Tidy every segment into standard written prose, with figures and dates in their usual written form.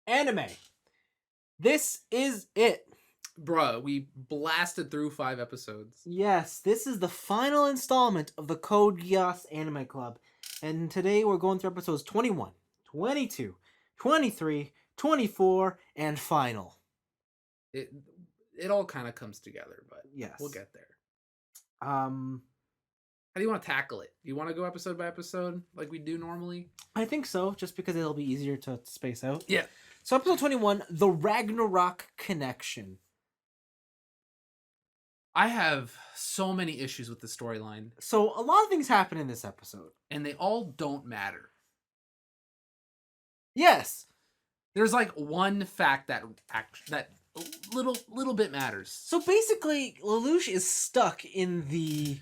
Anime. This is it. Bruh, we blasted through 5 episodes. Yes, this is the final installment of the Code Geass Anime Club. And today we're going through episodes 21, 22, 23, 24, and final. It all kind of comes together, but Yes. we'll get there. How do you want to tackle it? Do you want to go episode by episode like we do normally? I think so, just because it'll be easier to space out. Yeah. So episode 21, The Ragnarok Connection. I have so many issues with the storyline. So a lot of things happen in this episode. And they all don't matter. Yes. There's like one fact that little bit matters. So basically, Lelouch is stuck in the...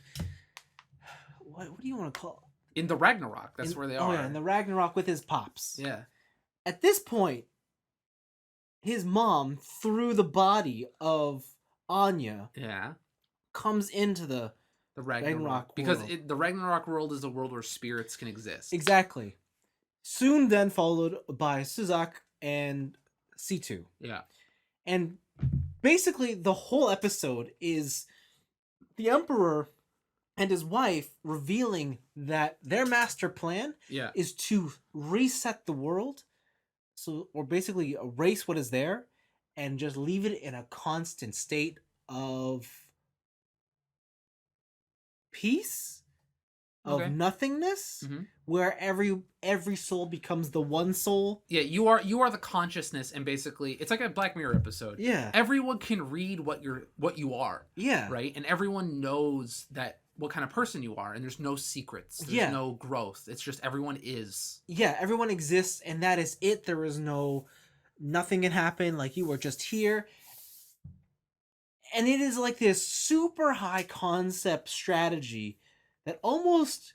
What do you want to call it? In the Ragnarok. That's where they are. Oh yeah, in the Ragnarok with his pops. Yeah. At this point, his mom, through the body of Anya, comes into the Ragnarok because world. The Ragnarok world is a world where spirits can exist. Exactly. Soon then followed by Suzak and C2. Yeah. And basically the whole episode is the Emperor and his wife revealing that their master plan is to reset the world, or basically erase what is there and just leave it in a constant state of peace, of nothingness, where every soul becomes the one soul. Yeah, you are the consciousness, and basically it's like a Black Mirror episode. Yeah, everyone can read what you are. Yeah, right, and everyone knows that what kind of person you are, and there's no secrets. There's no growth. It's just everyone is. Yeah, everyone exists, and that is it. There is nothing can happen. Like, you are just here. And it is like this super high concept strategy that almost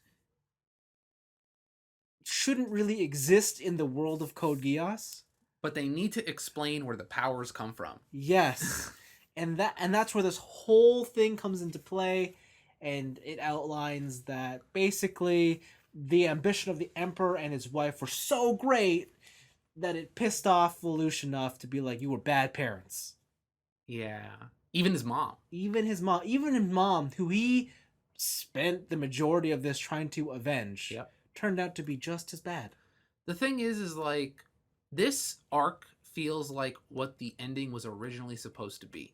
shouldn't really exist in the world of Code Geass. But they need to explain where the powers come from. Yes. and that's where this whole thing comes into play. And it outlines that basically the ambition of the Emperor and his wife were so great that it pissed off Lelouch enough to be like, you were bad parents. Yeah. Even his mom. Even his mom, who he spent the majority of this trying to avenge, turned out to be just as bad. The thing is like, this arc feels like what the ending was originally supposed to be.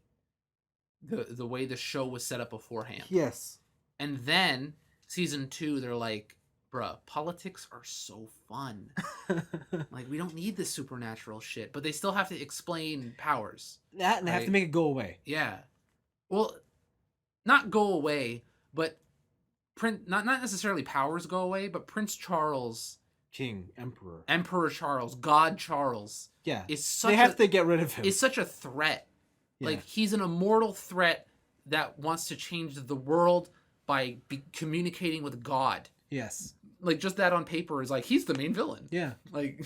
The way the show was set up beforehand. Yes. And then season 2, they're like, bruh, politics are so fun. Like, we don't need this supernatural shit, but they still have to explain powers. That, and they have to make it go away. Yeah. Well, not go away, but not necessarily powers go away, but Prince Charles, Emperor Charles, God Charles. Yeah. They have to get rid of him. Is such a threat. Yeah. Like, he's an immortal threat that wants to change the world by communicating with God. Yes. Like, just that on paper is like, he's the main villain. Yeah. Like,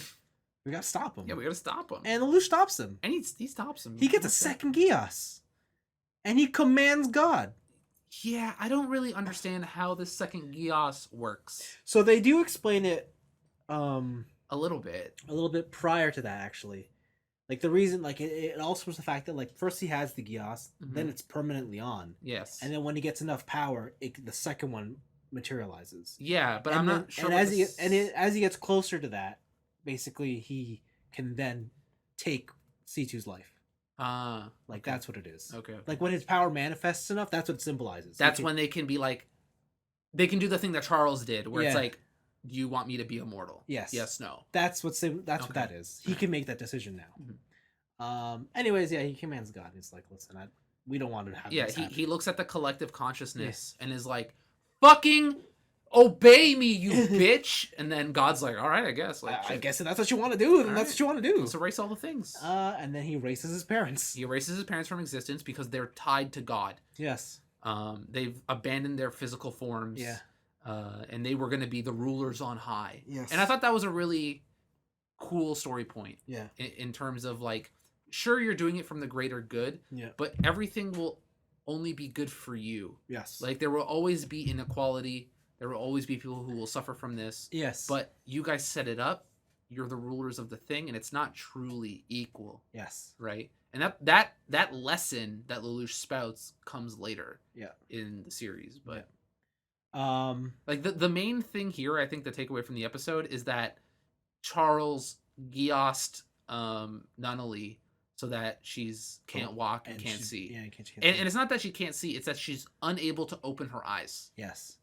we gotta stop him. Yeah, we gotta stop him. And Lelouch stops him. And he stops him. He gets a second Geass. And he commands God. Yeah, I don't really understand how this second Geass works. So they do explain it a little bit prior to that, actually. Like, the reason, like, it also was the fact that, like, first he has the Geass, then it's permanently on. Yes. And then when he gets enough power, the second one materializes. Yeah, but I'm not sure. And as he gets closer to that, basically he can then take C2's life. That's what it is. Okay. Like, when his power manifests enough, that's what it symbolizes. That's when they can be like, they can do the thing that Charles did, where it's like, do you want me to be immortal? Yes. Yes, no. That's what that is. He can make that decision now. Anyways, yeah, he commands God. He's like, listen, we don't want to have this happen. He looks at the collective consciousness and is like, fucking obey me, you bitch. And then God's like, all right, I guess. Like, I guess that's what you want to do, then that's what you want to do. Let's erase all the things. And then he erases his parents. He erases his parents from existence because they're tied to God. Yes. They've abandoned their physical forms. Yeah. And they were going to be the rulers on high. Yes. And I thought that was a really cool story point. Yeah. In terms of, like, sure, you're doing it from the greater good. Yeah. But everything will only be good for you. Yes. Like, there will always be inequality. There will always be people who will suffer from this. Yes. But you guys set it up, you're the rulers of the thing, and it's not truly equal. Yes. Right? And that lesson that Lelouch spouts comes later. Yeah. In the series, but like the main thing here, I think the takeaway from the episode is that Charles Geassed Nunnally so that she's can't walk and can't see. Yeah, can't see. And it's not that she can't see; it's that she's unable to open her eyes. Yes,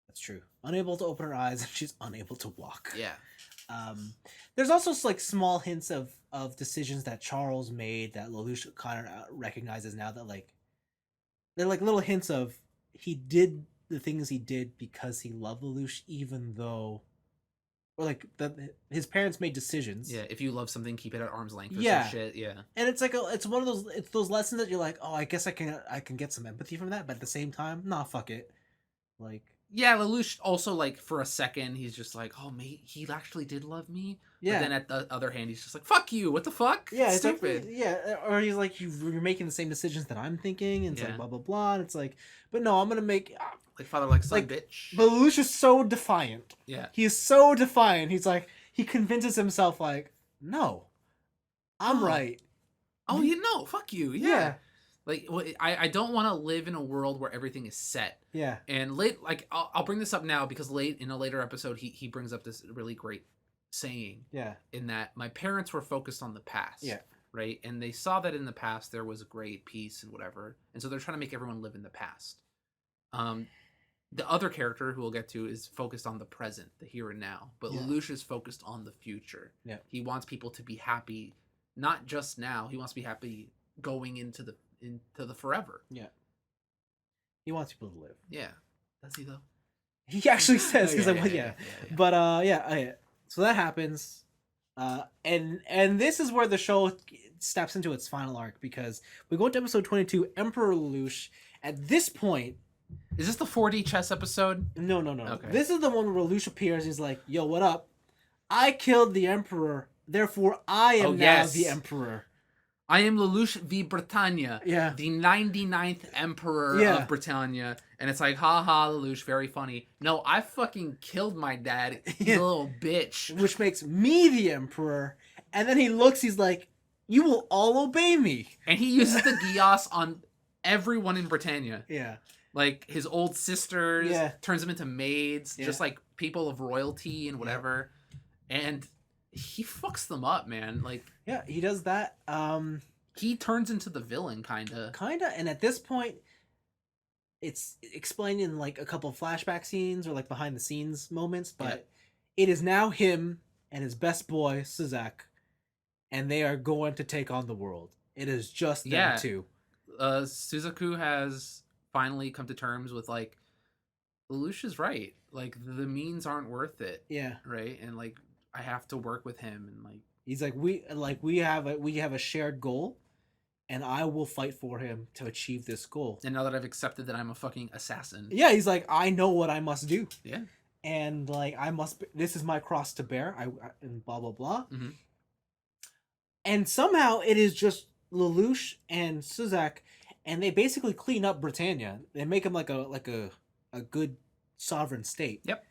that's true. Unable to open her eyes, and she's unable to walk. Yeah. There's also like small hints of decisions that Charles made that Lelouch kind of recognizes now, that like they're like little hints of he did the things he did because he loved Lelouch, even though, or like his parents made decisions. Yeah, if you love something, keep it at arm's length. Or some shit. Yeah, and it's like it's one of those lessons that you're like, oh, I guess I can get some empathy from that, but at the same time, nah, fuck it, like. Yeah, Lelouch also, like, for a second, he's just like, oh, mate, he actually did love me. Yeah. But then at the other hand, he's just like, fuck you, what the fuck? Yeah, it's stupid. Like, yeah, or he's like, you're making the same decisions that I'm thinking, and it's like, blah, blah, blah. And it's like, but no, I'm going to make... like father, like son, bitch. But Lelouch is so defiant. Yeah. He is so defiant. He's like, he convinces himself, like, no, I'm right. Oh, you know, fuck you. Yeah. Like, I don't want to live in a world where everything is set. Yeah. And I'll bring this up now because in a later episode, he brings up this really great saying. Yeah. In that my parents were focused on the past. Yeah. Right. And they saw that in the past there was a great peace and whatever. And so they're trying to make everyone live in the past. The other character who we'll get to is focused on the present, the here and now. But Lelouch is focused on the future. Yeah. He wants people to be happy, not just now. He wants to be happy going into the forever. Yeah. He wants people to live. Yeah. Does he though? He actually says, because But so that happens. And this is where the show steps into its final arc, because we go into episode 22, Emperor Lelouch. At this point, is this the 4D chess episode? No. Okay. This is the one where Lelouch appears. He's like, yo, what up? I killed the Emperor, therefore I am now the Emperor. I am Lelouch v. Britannia, the 99th Emperor of Britannia. And it's like, haha, Lelouch, very funny. No, I fucking killed my dad, you little bitch. Which makes me the Emperor. And then he looks, he's like, you will all obey me. And he uses the Geass on everyone in Britannia. Yeah. Like, his old sisters, turns them into maids, just like people of royalty and whatever. And... he fucks them up, man. Like, yeah, he does that. He turns into the villain, kind of. And at this point, it's explained in like a couple of flashback scenes or like behind the scenes moments, but it is now him and his best boy Suzak, and they are going to take on the world. It is just them two. Suzaku has finally come to terms with like, Lelouch is right. Like, the means aren't worth it. Yeah. Right. And like, I have to work with him, and like he's like, we have a shared goal, and I will fight for him to achieve this goal. And now that I've accepted that I'm a fucking assassin, he's like, I know what I must do. Yeah, and like this is my cross to bear. And blah blah blah. Mm-hmm. And somehow it is just Lelouch and Suzak, and they basically clean up Britannia. They make him like a good sovereign state. Yep.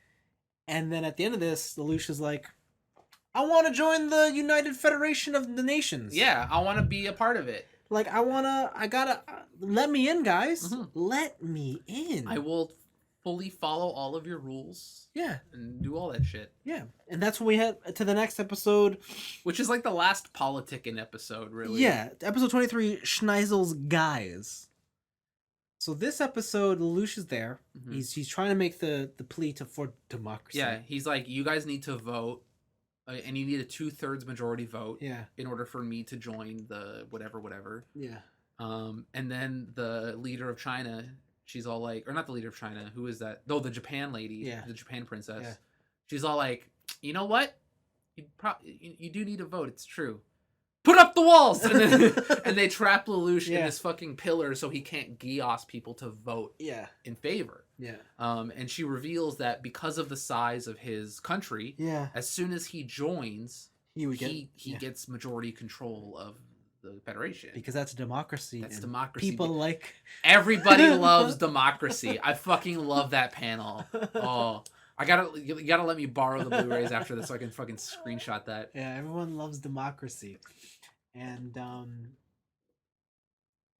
And then at the end of this, Lelouch is like, I want to join the United Federation of the Nations. Yeah, I want to be a part of it. Like, let me in, guys. Mm-hmm. Let me in. I will fully follow all of your rules. Yeah. And do all that shit. Yeah. And that's when we head to the next episode. Which is like the last politicking episode, really. Yeah. Episode 23, Schneisel's Guys. So this episode, Lelouch is there. Mm-hmm. He's trying to make the plea for democracy. Yeah, he's like, you guys need to vote. And you need a 2/3 majority vote in order for me to join the whatever. Yeah. And then the leader of China, she's all like, or not the leader of China, who is that? Oh, the Japan lady, the Japan princess. Yeah. She's all like, you know what? You do need a vote. It's true. Put up the walls! And they trap Lelouch in this fucking pillar so he can't Geass people to vote in favor. Yeah. And she reveals that because of the size of his country, as soon as he joins, he gets majority control of the Federation. Because that's democracy. That's democracy. People like... Everybody loves democracy. I fucking love that panel. Oh, You gotta let me borrow the Blu-rays after this so I can fucking screenshot that. Yeah, everyone loves democracy. And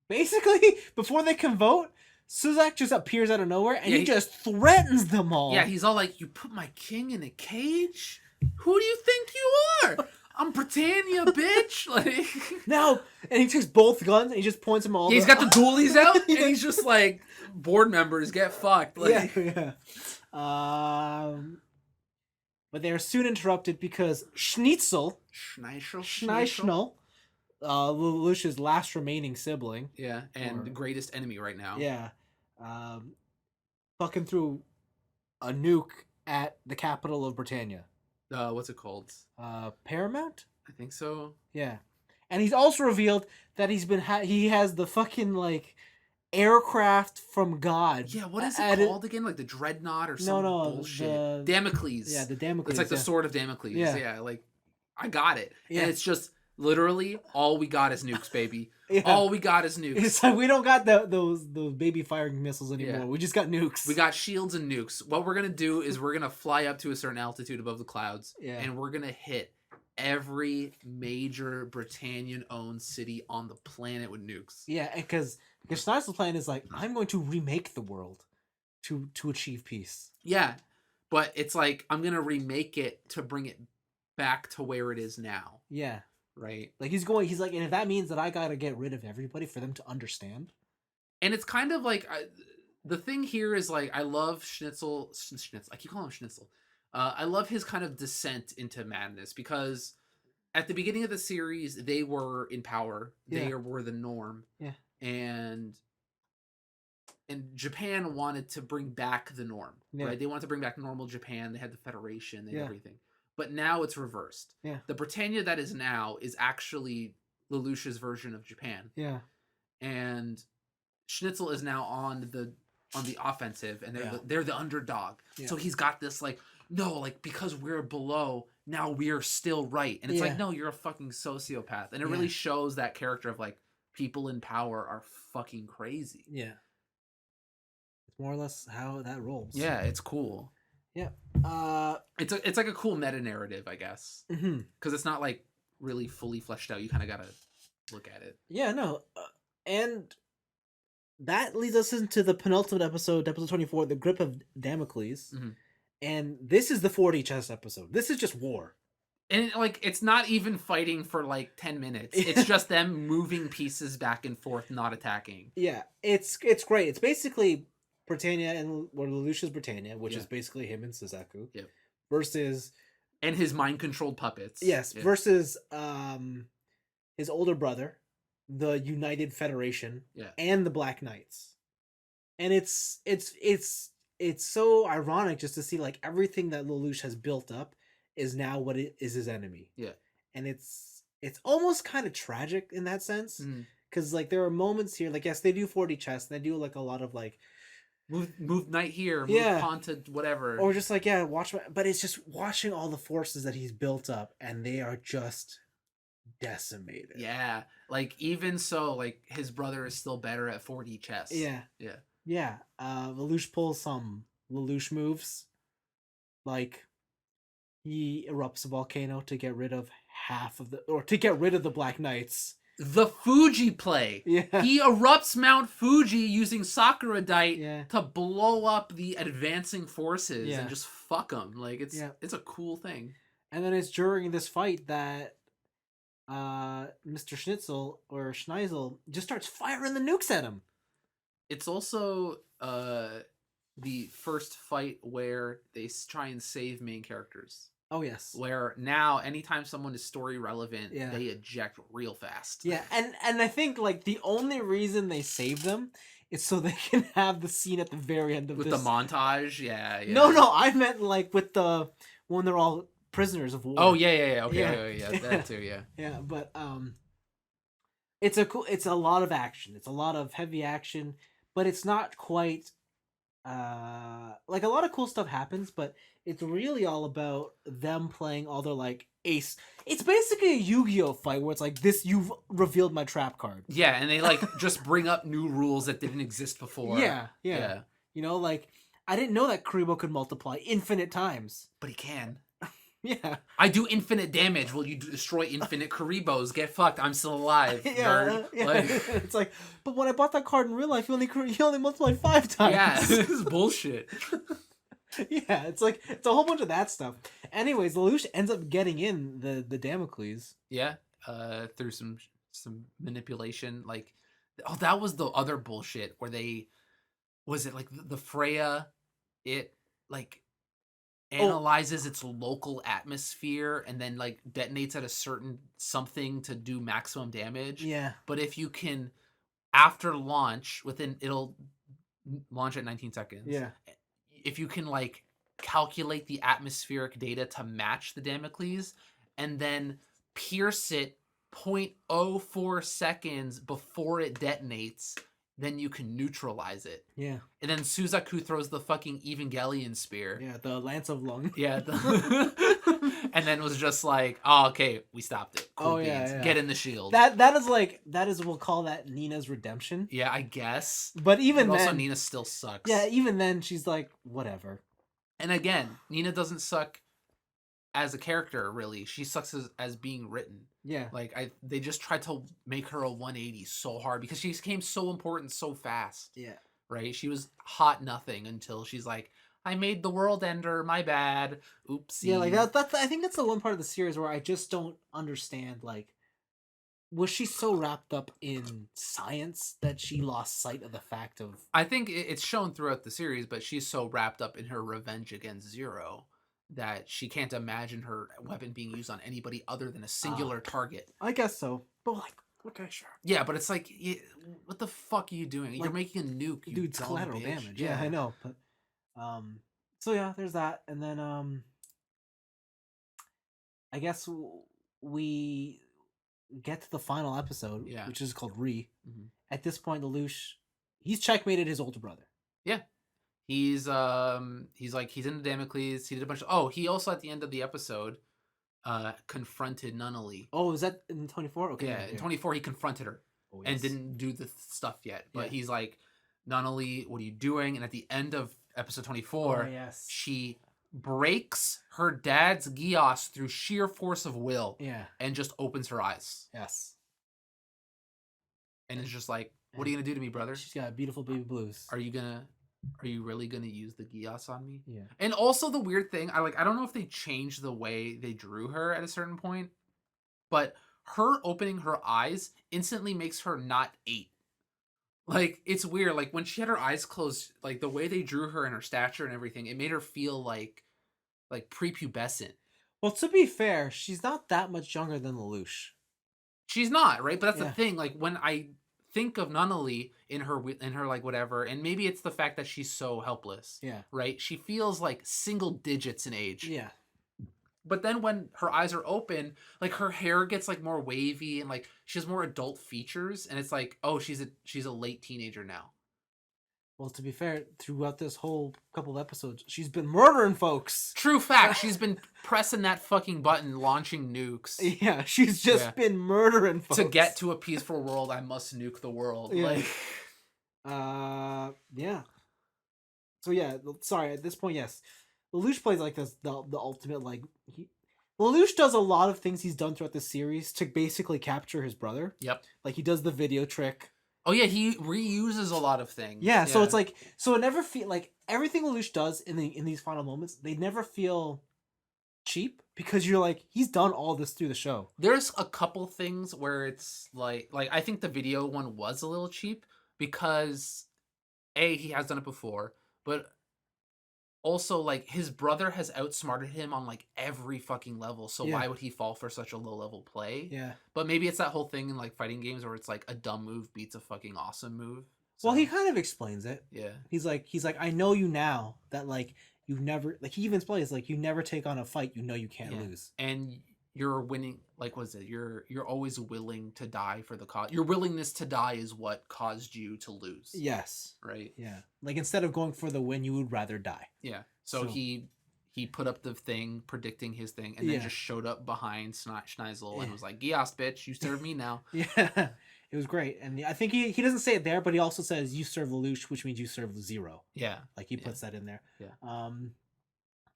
basically, before they can vote, Suzak just appears out of nowhere and he just threatens them all. Yeah, he's all like, "You put my king in a cage? Who do you think you are? I'm Britannia, bitch!" Like now, and he takes both guns and he just points them all. Yeah, he's got the dualies out, and he's just like, "Board members get fucked." Like, yeah. But they are soon interrupted because Schnitzel, Lelouch's last remaining sibling. Yeah, and the greatest enemy right now. Yeah. Fucking threw a nuke at the capital of Britannia. What's it called? Paramount? I think so. Yeah. And he's also revealed that he has the fucking, like, aircraft from God. Yeah, what is it called again? Like the Dreadnought or some bullshit? Damocles. Yeah, the Damocles. It's like the sword of Damocles. Yeah, like, I got it. Yeah. And it's just literally all we got is nukes, baby. Yeah. All we got is nukes. It's like we don't got those baby firing missiles anymore. Yeah. We just got nukes. We got shields and nukes. What we're going to do is we're going to fly up to a certain altitude above the clouds. Yeah. And we're going to hit every major Britannian-owned city on the planet with nukes. Yeah, because Schneider's plan is like, I'm going to remake the world to achieve peace. Yeah, but it's like, I'm going to remake it to bring it back to where it is now. Yeah. Right? Like, he's like, and if that means that I got to get rid of everybody for them to understand. And it's kind of like, the thing here is like, I love Schnitzel. I keep calling him Schnitzel. I love his kind of descent into madness because at the beginning of the series, they were in power. They were the norm. Yeah. And Japan wanted to bring back the norm, right? They wanted to bring back normal Japan. They had the Federation and everything. But now it's reversed. Yeah. The Britannia that is now is actually Lelouch's version of Japan. Yeah. And Schnitzel is now on the offensive, and they're the underdog. Yeah. So he's got this like, no, like because we're below, now we're still right. And it's like, no, you're a fucking sociopath. And it really shows that character of like people in power are fucking crazy. Yeah. It's more or less how that rolls. Yeah, it's cool. Yeah. It's like a cool meta narrative, I guess. Because it's not like really fully fleshed out. You kind of gotta look at it. Yeah, no. And that leads us into the penultimate episode 24, The Grip of Damocles. And this is the 4D chess episode. This is just war. And like it's not even fighting for like 10 minutes. It's just them moving pieces back and forth, not attacking. Yeah, it's great. It's basically Britannia and Lelouch's Britannia, which is basically him and Suzaku. Yep. Versus and his mind-controlled puppets. Yes, versus his older brother, the United Federation, and the Black Knights. And it's so ironic just to see like everything that Lelouch has built up is now what it is his enemy. Yeah. And it's almost kind of tragic in that sense. Because like there are moments here, like yes, they do 4D chess, and they do like a lot of like move knight here, move pawn to whatever. Or just like, but it's just watching all the forces that he's built up and they are just decimated. Yeah. Like even so, like his brother is still better at 4D chess. Yeah. Yeah. Yeah. Lelouch pulls some Lelouch moves. Like he erupts a volcano to get rid of the Black Knights. The Fuji play. Yeah. He erupts Mount Fuji using Sakuradite to blow up the advancing forces and just fuck them. Like it's a cool thing. And then it's during this fight that Mr. Schnitzel or Schneisel just starts firing the nukes at him. It's also the first fight where they try and save main characters. Oh, yes. Where now, anytime someone is story relevant, they eject real fast. Yeah, and I think, like, the only reason they save them is so they can have the scene at the very end of with the montage, yeah. No, I meant, like, with when they're all prisoners of war. Oh, yeah, okay, yeah, that too, yeah. Yeah, but, it's a lot of action. It's a lot of heavy action, but it's not quite, like, a lot of cool stuff happens, but it's really all about them playing all their, like, ace. It's basically a Yu-Gi-Oh fight where it's like, this, you've revealed my trap card. Yeah, and they, like, just bring up new rules that didn't exist before. Yeah. You know, like, I didn't know that Kuribo could multiply infinite times. But he can. Yeah. I do infinite damage. Will you destroy infinite Kuribos? Get fucked. I'm still alive. Yeah. Like... It's like, but when I bought that card in real life, he only multiplied 5 times. Yeah, this is bullshit. Yeah, it's like, it's a whole bunch of that stuff. Anyways, Lelouch ends up getting in the Damocles. Yeah, through some manipulation. Like, oh, that was the other bullshit where was it like the Freya, it like analyzes its local atmosphere and then like detonates at a certain something to do maximum damage. Yeah. But if you can, after launch, it'll launch at 19 seconds. Yeah. If you can like calculate the atmospheric data to match the Damocles and then pierce it 0.04 seconds before it detonates, then you can neutralize it. Yeah. And then Suzaku throws the fucking Evangelion spear. Yeah, the Lance of Lung. Yeah. And then was just like, oh, okay, we stopped it. Cool beans. Yeah. Get in the shield. That is, we'll call that Nina's redemption. Yeah, I guess. But even then... also, Nina still sucks. Yeah, even then, she's like, whatever. And again, Nina doesn't suck as a character, really. She sucks as being written. Yeah. Like, they just tried to make her a 180 so hard because she became so important so fast. Yeah. Right? She was hot nothing until she's like, I made the world ender, my bad. Oopsie. Yeah, like that's I think that's the one part of the series where I just don't understand, like, was she so wrapped up in science that she lost sight of the fact of... I think it's shown throughout the series, but she's so wrapped up in her revenge against Zero that she can't imagine her weapon being used on anybody other than a singular target. I guess so. But like, okay, sure. Yeah, but it's like, what the fuck are you doing? Like, you're making a nuke, you dude's collateral bitch. Damage. Yeah, I know. But so yeah, there's that. And then I guess we get to the final episode, which is called Re. Mm-hmm. At this point, Lelouch, he's checkmated his older brother. Yeah. He's in the Damocles. He did a bunch of... he also at the end of the episode confronted Nunnally. Oh, is that in 24? Okay. Yeah, in 24 he confronted her and didn't do the stuff yet. But he's like, Nunnally, what are you doing? And at the end of episode 24, she breaks her dad's Geass through sheer force of will. Yeah. And just opens her eyes. Yes. And it's just like, what are you gonna do to me, brother? She's got beautiful baby blues. Are you really gonna use the Geass on me? Yeah. And also the weird thing, I don't know if they changed the way they drew her at a certain point, but her opening her eyes instantly makes her not 8. Like, it's weird. Like, when she had her eyes closed, like, the way they drew her and her stature and everything, it made her feel like prepubescent. Well, to be fair, she's not that much younger than Lelouch. She's not, right? But that's the thing. Like, when I think of Nunnally in her like whatever, and maybe it's the fact that she's so helpless. Yeah. Right? She feels like single digits in age. Yeah. But then when her eyes are open, like her hair gets like more wavy and like she has more adult features, and it's like, oh, she's a late teenager now. Well, to be fair, throughout this whole couple of episodes, she's been murdering folks. True fact. She's been pressing that fucking button, launching nukes. Yeah, she's just been murdering folks. To get to a peaceful world, I must nuke the world. Yeah. Like, yeah. So yeah, sorry. At this point, yes, Lelouch plays like this the ultimate like. Lelouch does a lot of things he's done throughout the series to basically capture his brother. Yep. Like he does the video trick. Oh yeah, he reuses a lot of things. Yeah, so it's like, so it never feel like everything Lelouch does in these final moments, they never feel cheap because you're like, he's done all this through the show. There's a couple things where it's like I think the video one was a little cheap because he has done it before, but also like his brother has outsmarted him on like every fucking level, so why would he fall for such a low level play? Yeah. But maybe it's that whole thing in like fighting games where it's like a dumb move beats a fucking awesome move. So, well, he kind of explains it. Yeah. He's like, I know you now that like you've never, like he even plays like you never take on a fight you know you can't lose. And you're winning, like, what is it? You're always willing to die for the cause. Your willingness to die is what caused you to lose. Yes. Right? Yeah. Like instead of going for the win, you would rather die. Yeah. So he put up the thing, predicting his thing, and then just showed up behind Schneisel and was like, Geass, bitch, you serve me now. Yeah. It was great, and I think he doesn't say it there, but he also says you serve Lelouch, which means you serve Zero. Yeah, like he puts that in there. Yeah.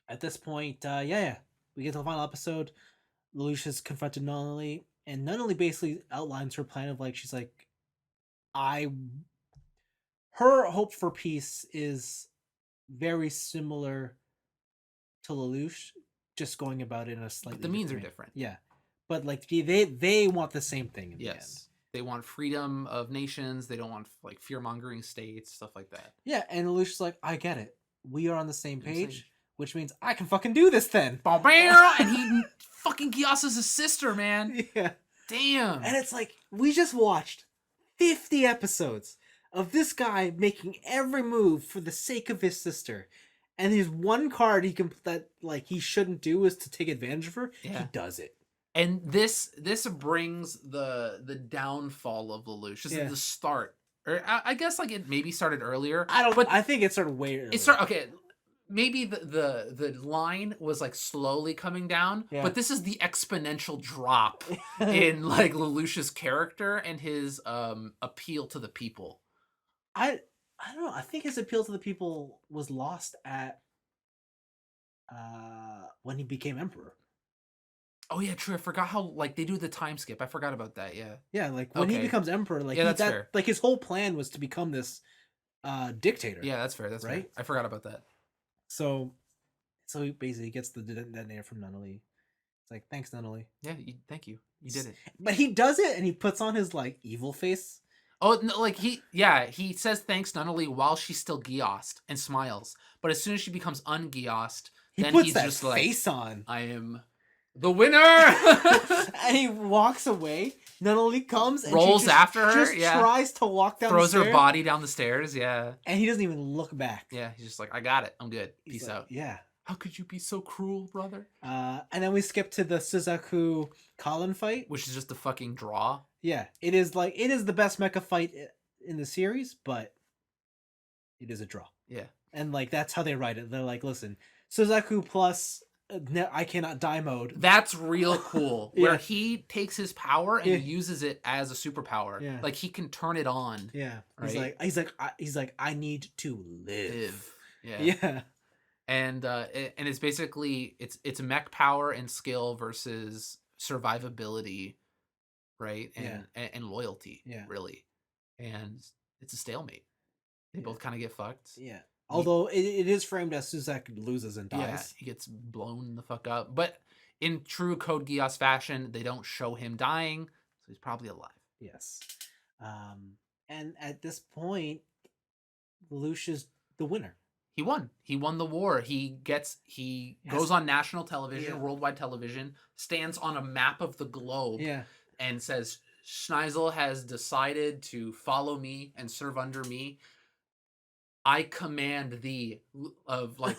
At this point, we get to the final episode. Lelouch is confronted Nunnally, and Nunnally basically outlines her plan of like she's like, her hope for peace is very similar to Lelouch, just going about it in a slightly. But the means are different. Yeah, but like they want the same thing. In yes, the they want freedom of nations. They don't want like fear mongering states, stuff like that. Yeah, and Lelouch is like, I get it. We are on the same page, which means I can fucking do this then. And he fucking Geass is his sister, man. Yeah, damn. And it's like we just watched 50 episodes of this guy making every move for the sake of his sister. And there's one card he shouldn't do is to take advantage of her. Yeah. He does it. And this brings the downfall of Lelouch. This is the start. Or I guess like it maybe started earlier. I think it started way earlier. Okay. Maybe the line was like slowly coming down, but this is the exponential drop in like Lelouch's character and his appeal to the people. I don't know. I think his appeal to the people was lost at when he became emperor. Oh yeah, true. I forgot how like they do the time skip. I forgot about that. Yeah. Yeah, like when he becomes emperor, like that's fair. Like his whole plan was to become this dictator. Yeah, that's fair. That's right. Fair. I forgot about that. So he basically gets the detonator from Nunnally. It's like, thanks, Nunnally. Yeah, thank you. You did it. But he does it, and he puts on his like evil face. Oh, no, like he says thanks Nunnally while she's still Geassed and smiles. But as soon as she becomes un-Geassed, then he's just like face on. I am the winner. And he walks away. Nunnally comes and rolls after her. Just tries to walk down. Throws her body down the stairs. Yeah. And he doesn't even look back. Yeah, he's just like, I got it. I'm good. Peace out. Yeah. How could you be so cruel, brother? And then we skip to the Suzaku Colin fight, which is just a fucking draw. Yeah, it is the best mecha fight in the series, but it is a draw. Yeah, and like that's how they write it. They're like, listen, Suzaku plus I cannot die mode. That's real cool. Where he takes his power and uses it as a superpower. Yeah, like he can turn it on. Yeah, right? He's like I need to live. Yeah, yeah. And it's basically it's mech power and skill versus survivability, right? And loyalty, really. And it's a stalemate. They both kind of get fucked. Yeah. Although it is framed as Suzaku loses and dies. Yeah, he gets blown the fuck up. But in true Code Geass fashion, they don't show him dying, so he's probably alive. Yes. And at this point, Lelouch is the winner. He won. He won the war. He goes on national television, worldwide television, stands on a map of the globe, and says, Schneisel has decided to follow me and serve under me. I command thee of like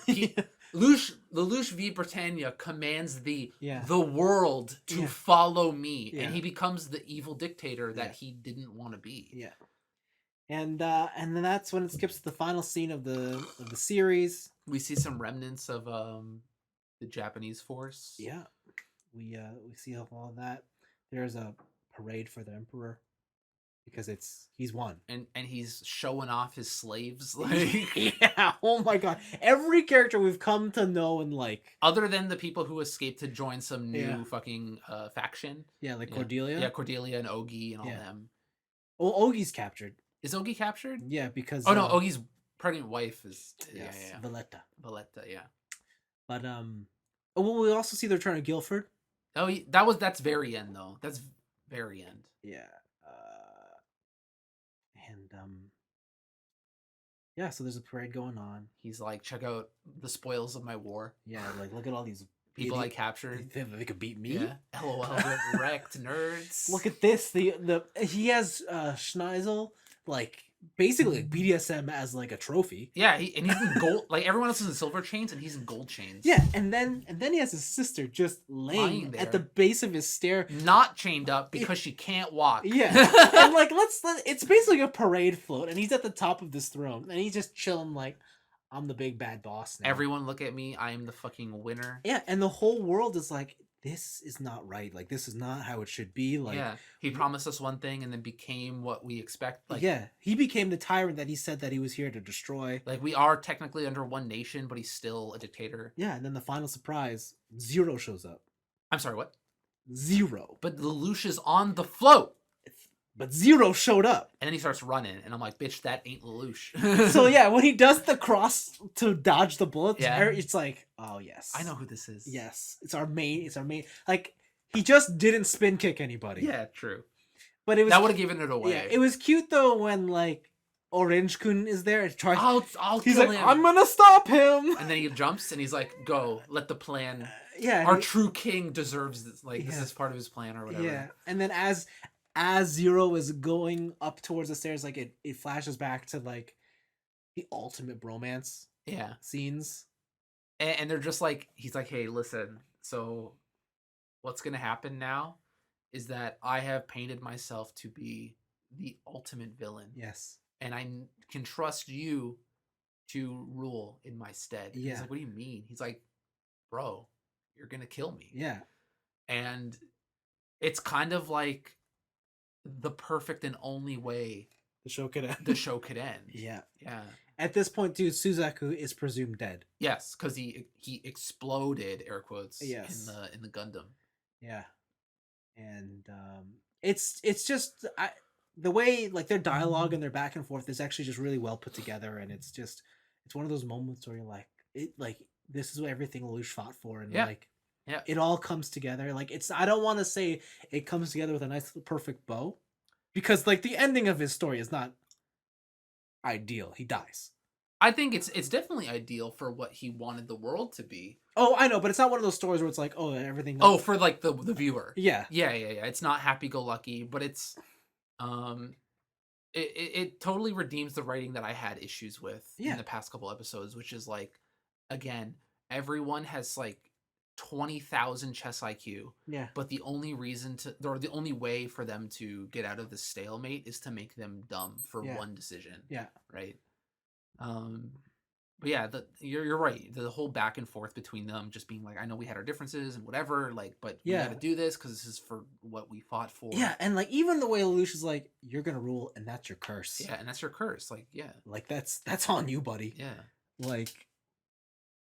Lelouch v. Britannia commands the world to follow me, and he becomes the evil dictator that he didn't want to be. Yeah. And then that's when it skips to the final scene of the series. We see some remnants of the Japanese force. Yeah, we see all of that. There's a parade for the emperor because he's won, and he's showing off his slaves. Like, yeah, oh my god, every character we've come to know and like, other than the people who escaped to join some new fucking faction. Yeah, like Cordelia. Yeah, Cordelia and Ogi and all them. Well, Ogi's captured. Is Ogi captured? Yeah, because no, Ogi's pregnant wife is Valletta. Valletta, yeah. But well, we also see they're trying to Guilford. Oh, that's very end though. That's very end. Yeah. And so there's a parade going on. He's like, check out the spoils of my war. Yeah, like look at all these people I captured. They could beat me. Yeah. LOL, wrecked nerds. Look at this. He has Schneisel like basically like BDSM as like a trophy. Yeah, and he's in gold. Like everyone else is in silver chains, and he's in gold chains. Yeah, and then he has his sister just laying at the base of his stair, not chained up because she can't walk. Yeah, and like it's basically a parade float, and he's at the top of this throne, and he's just chilling like, I'm the big bad boss now. Everyone look at me. I am the fucking winner. Yeah, and the whole world is like, this is not right. Like, this is not how it should be. Like, yeah, he promised us one thing and then became what we expect. Like, yeah, he became the tyrant that he said that he was here to destroy. Like, we are technically under one nation, but he's still a dictator. Yeah, and then the final surprise, Zero shows up. I'm sorry, what? Zero. But Lelouch is on the float. But Zero showed up. And then he starts running, and I'm like, bitch, that ain't Lelouch. So yeah, when he does the cross to dodge the bullets, Yeah. it's like, oh yes. I know who this is. Yes. It's our main. Like, he just didn't spin kick anybody. Yeah, true. But it was that would have given it away. Yeah, it was cute though when like Orange Kun is there and tries. I'll he's kill like, him. I'm gonna stop him. And then he jumps and he's like, go, let the plan. Yeah. Our true king deserves this. Like, this is part of his plan or whatever. Yeah. And then as Zero is going up towards the stairs, like it flashes back to like the ultimate bromance. Yeah. Scenes. And they're just like, he's like, hey, listen, so what's gonna happen now is that I have painted myself to be the ultimate villain. Yes. And I can trust you to rule in my stead. Yeah. He's like, what do you mean? He's like, bro, you're gonna kill me. Yeah. And it's kind of like the perfect and only way the show could end. Yeah. Yeah. At this point, too, Suzaku is presumed dead. Yes, because he exploded, air quotes, yes. in the Gundam. Yeah. And it's just the way like their dialogue and their back and forth is actually just really well put together, and it's one of those moments where you're like this is what everything Lelouch fought for, and it all comes together. Like, I don't want to say it comes together with a nice perfect bow, because like the ending of his story is not ideal. He dies. I think it's definitely ideal for what he wanted the world to be. Oh, I know, but it's not one of those stories where it's like, oh, everything. Oh, for like the viewer. Yeah. It's not happy-go-lucky, but it's it totally redeems the writing that I had issues with in the past couple episodes, which is like, again, everyone has like 20,000 chess IQ. Yeah. But the only way for them to get out of the stalemate is to make them dumb for one decision. Yeah. Right. But yeah, you're right. The whole back and forth between them just being like, I know we had our differences and whatever, like, but we got to do this because this is for what we fought for. Yeah, and like even the way Lelouch is like, you're gonna rule, and that's your curse. Yeah, and that's your curse. Like, yeah, like that's on you, buddy. Yeah, like,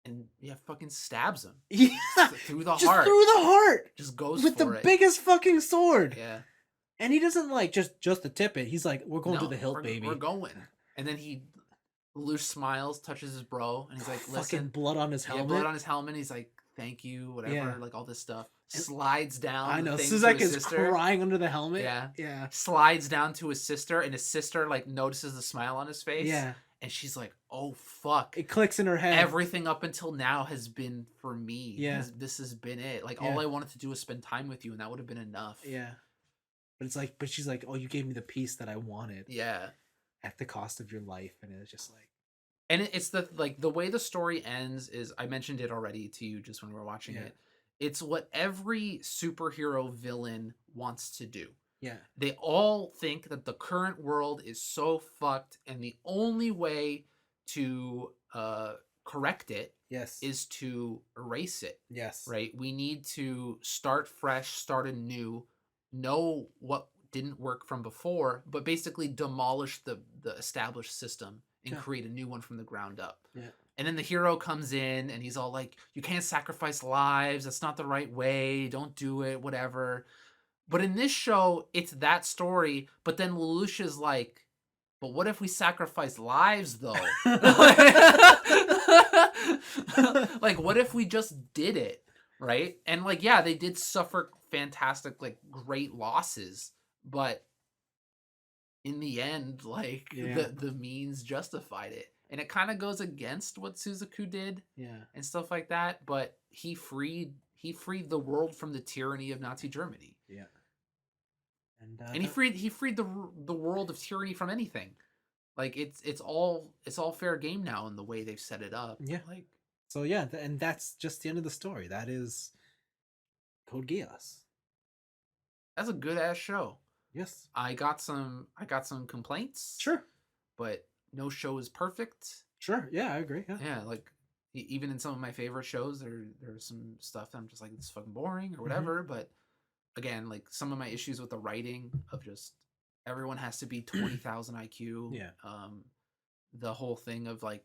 and fucking stabs him. Yeah, through the heart. Just goes with for the biggest fucking sword. Yeah, and he doesn't like just to tip it. He's like, we're going to the hilt, baby. We're going, and then Lelouch smiles, touches his bro, and he's like, listen. Fucking blood on his helmet. Yeah, blood on his helmet. He's like, thank you, whatever, like all this stuff. Slides down. I know. Suzaku is crying under the helmet. Yeah. Yeah. Slides down to his sister, and his sister like notices the smile on his face. Yeah. And she's like, oh, fuck. It clicks in her head. Everything up until now has been for me. Yeah. This has been it. Like, all I wanted to do was spend time with you, and that would have been enough. Yeah. But she's like, oh, you gave me the peace that I wanted. Yeah. At the cost of your life. And it's just like. And it's the way the story ends is, I mentioned it already to you just when we were watching it. It's what every superhero villain wants to do. Yeah. They all think that the current world is so fucked, and the only way to correct it is to erase it. Yes. Right? We need to start fresh, start anew, know what didn't work from before, but basically demolish the established system and create a new one from the ground up. Yeah. And then the hero comes in and he's all like, you can't sacrifice lives. That's not the right way. Don't do it, whatever. But in this show, it's that story. But then Lelouch is like, but what if we sacrifice lives, though? Like, what if we just did it? Right? And like, yeah, they did suffer fantastic, like, great losses. But in the end, like, the means justified it. And it kind of goes against what Suzaku did, and stuff like that. But he freed the world from the tyranny of Nazi Germany. Yeah, and he freed the world of tyranny from anything. Like, it's all fair game now in the way they've set it up. Yeah, like, so yeah, and that's just the end of the story. That is Code Geass. That's a good ass show. Yes, I got some complaints. Sure, but no show is perfect. Sure, yeah, I agree. Yeah, like, Even in some of my favorite shows, there's some stuff that I'm just like, it's fucking boring or whatever. But again, like some of my issues with the writing of just everyone has to be 20,000 IQ. Yeah. The whole thing of like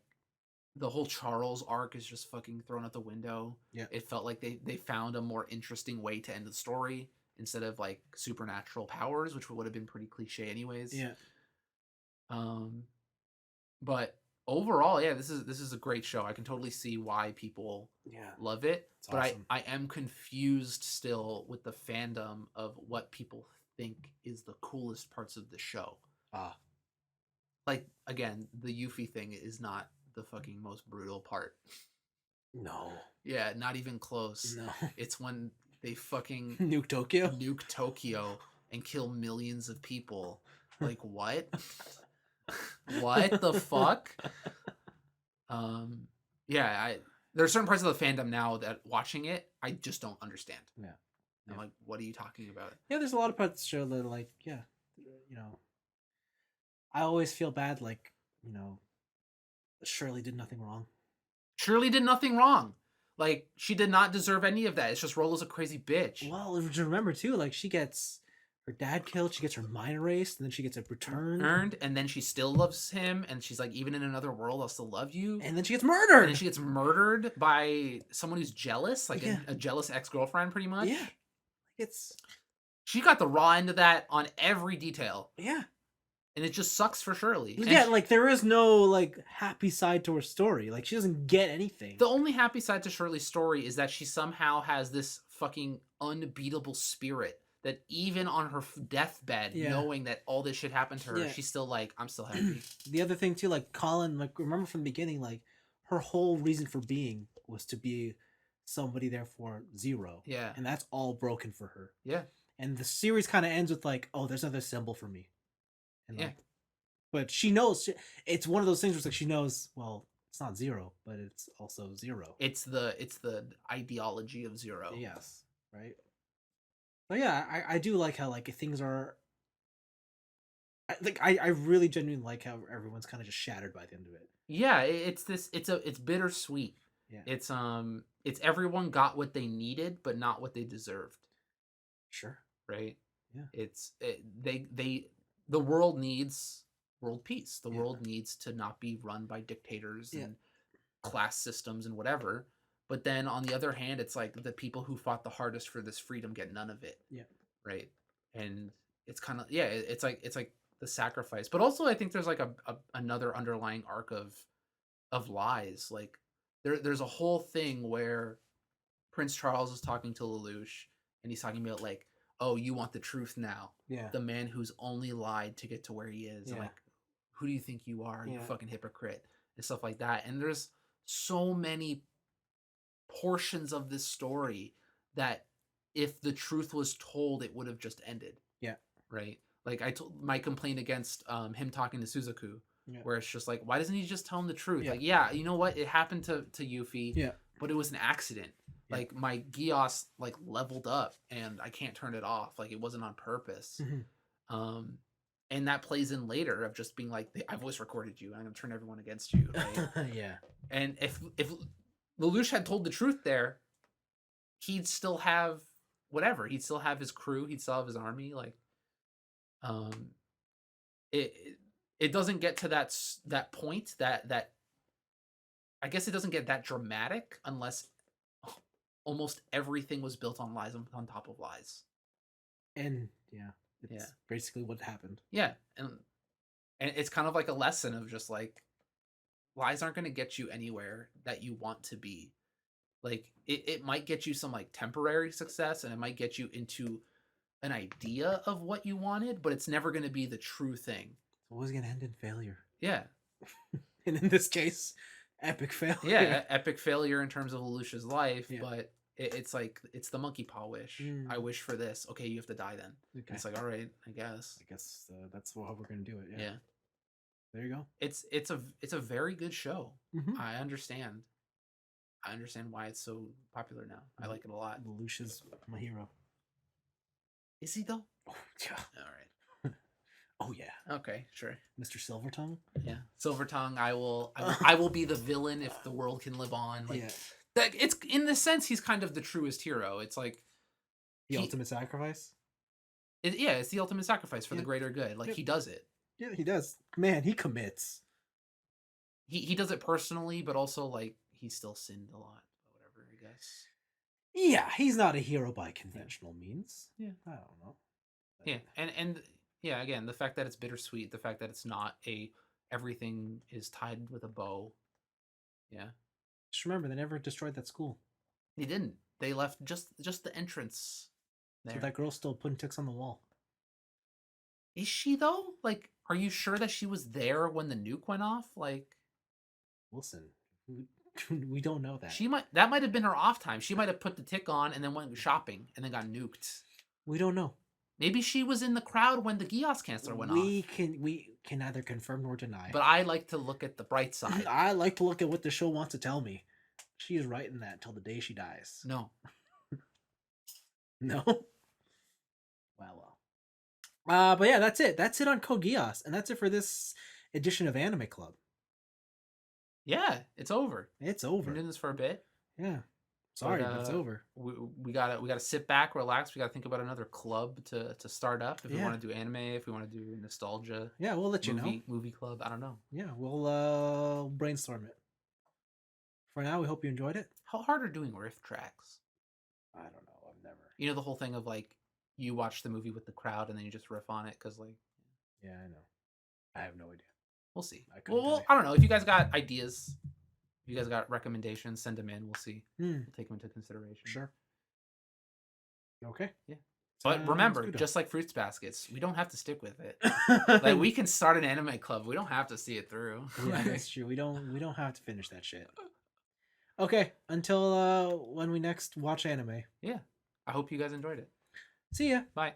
the whole Charles arc is just fucking thrown out the window. Yeah. It felt like they found a more interesting way to end the story instead of like supernatural powers, which would have been pretty cliche anyways. Yeah. But overall, yeah, this is a great show. I can totally see why people love it. It's but awesome. I am confused still with the fandom of what people think is the coolest parts of the show. Like again, the Yuffie thing is not the fucking most brutal part. No. Yeah, not even close. No. It's when they fucking nuke Tokyo and kill millions of people. Like what? What the fuck? Yeah, there are certain parts of the fandom now that watching it, I just don't understand. Yeah. I'm like, what are you talking about? Yeah, there's a lot of parts of the show that are like, yeah, you know, I always feel bad, like, you know, Shirley did nothing wrong. Shirley did nothing wrong. Like, she did not deserve any of that. It's just Rolo's a crazy bitch. Well, remember too, like she gets her dad killed, she gets her mind erased, and then she gets it returned. And then she still loves him, and she's like, even in another world, I'll still love you. And then she gets murdered. And then she gets murdered by someone who's jealous, like a jealous ex-girlfriend, pretty much. Yeah. She got the raw end of that on every detail. Yeah. And it just sucks for Shirley. Yeah, like there is no like happy side to her story. Like she doesn't get anything. The only happy side to Shirley's story is that she somehow has this fucking unbeatable spirit that even on her deathbed, knowing that all this shit happened to her, she's still like, I'm still happy. The other thing too, like Colin, like remember from the beginning, like her whole reason for being was to be somebody there for Zero. Yeah. And that's all broken for her. Yeah. And the series kind of ends with like, oh, there's another symbol for me. And yeah. Like, but she knows it's one of those things where it's like she knows, well, it's not Zero, but it's also Zero. It's the ideology of Zero. Yes. Right. But yeah, I do like how like things are. I really genuinely like how everyone's kind of just shattered by the end of it. Yeah, it's bittersweet. Yeah. It's everyone got what they needed, but not what they deserved. Sure. Right. Yeah. The world needs world peace. The world needs to not be run by dictators and class systems and whatever. But then on the other hand, it's like the people who fought the hardest for this freedom get none of it. Yeah. Right. And it's kind of it's like the sacrifice. But also I think there's like another underlying arc of lies. Like there's a whole thing where Prince Charles is talking to Lelouch and he's talking about like, oh, you want the truth now. Yeah. The man who's only lied to get to where he is. Yeah. And like, who do you think you are? You fucking hypocrite. And stuff like that. And there's so many portions of this story that if the truth was told, it would have just ended. Yeah. Right? Like I told my complaint against him talking to Suzaku, where it's just like, why doesn't he just tell him the truth? Yeah. Like, you know what? It happened to Yuffie. Yeah. But it was an accident. Yeah. Like my Geass like leveled up and I can't turn it off. Like it wasn't on purpose. Mm-hmm. And that plays in later of just being like, I voice recorded you. I'm gonna turn everyone against you. Right? Yeah. And if Lelouch had told the truth there, he'd still have whatever. He'd still have his crew. He'd still have his army. Like, it doesn't get to that point that I guess it doesn't get that dramatic unless almost everything was built on lies on top of lies. And it's basically what happened. Yeah, and it's kind of like a lesson of just like lies aren't going to get you anywhere that you want to be. Like it might get you some like temporary success and it might get you into an idea of what you wanted, but it's never going to be the true thing. It's always going to end in failure. Yeah. And in this case, epic failure. Yeah, epic failure in terms of Lelouch's life, but it's like, it's the monkey paw wish. I wish for this. Okay, you have to die then. Okay. It's like, all right, I guess. That's how we're going to do it. Yeah. There you go. It's a very good show. Mm-hmm. I understand why it's so popular now. I like it a lot. Lelouch is my hero. Is he though? Oh, yeah. All right. Oh yeah. Okay, sure. Mr. Silvertongue. Yeah, Silvertongue. I will be the villain if the world can live on. Like, yeah. That it's in this sense he's kind of the truest hero. It's like the ultimate sacrifice. It's the ultimate sacrifice for the greater good. Like he does it. Yeah, he does. Man, he commits. He does it personally, but also like he still sinned a lot. Whatever, I guess. Yeah, he's not a hero by conventional means. Yeah, I don't know. Yeah, and yeah, again, the fact that it's bittersweet, the fact that it's not everything is tied with a bow. Yeah. Just remember, they never destroyed that school. They didn't. They left just the entrance there. So that girl's still putting ticks on the wall. Is she though? Like, are you sure that she was there when the nuke went off? Like, Wilson, we don't know that. That might have been her off time. She might have put the tick on and then went shopping and then got nuked. We don't know. Maybe she was in the crowd when the Geass cancer went off. We can neither confirm nor deny. But I like to look at the bright side. I like to look at what the show wants to tell me. She is right in that until the day she dies. No. No? Well. But yeah, that's it. That's it on Code Geass. And that's it for this edition of Anime Club. Yeah, it's over. It's over. We've been doing this for a bit. Yeah. Sorry, but it's over. We gotta sit back, relax. We gotta think about another club to start up. If we want to do anime, if we want to do nostalgia. Yeah, we'll let you know. Movie club. I don't know. Yeah, we'll brainstorm it. For now, we hope you enjoyed it. How hard are doing riff tracks? I don't know. I've never. You know the whole thing of like you watch the movie with the crowd and then you just riff on it because like. Yeah, I know. I have no idea. We'll see. Well, I don't know. If you guys got ideas, if you guys got recommendations, send them in. We'll see. We'll take them into consideration. Sure. Okay. Yeah. But remember, just like Fruits Baskets, we don't have to stick with it. Like we can start an anime club. We don't have to see it through. Yeah, that's true. We don't have to finish that shit. Okay. Until when we next watch anime. Yeah. I hope you guys enjoyed it. See ya. Bye.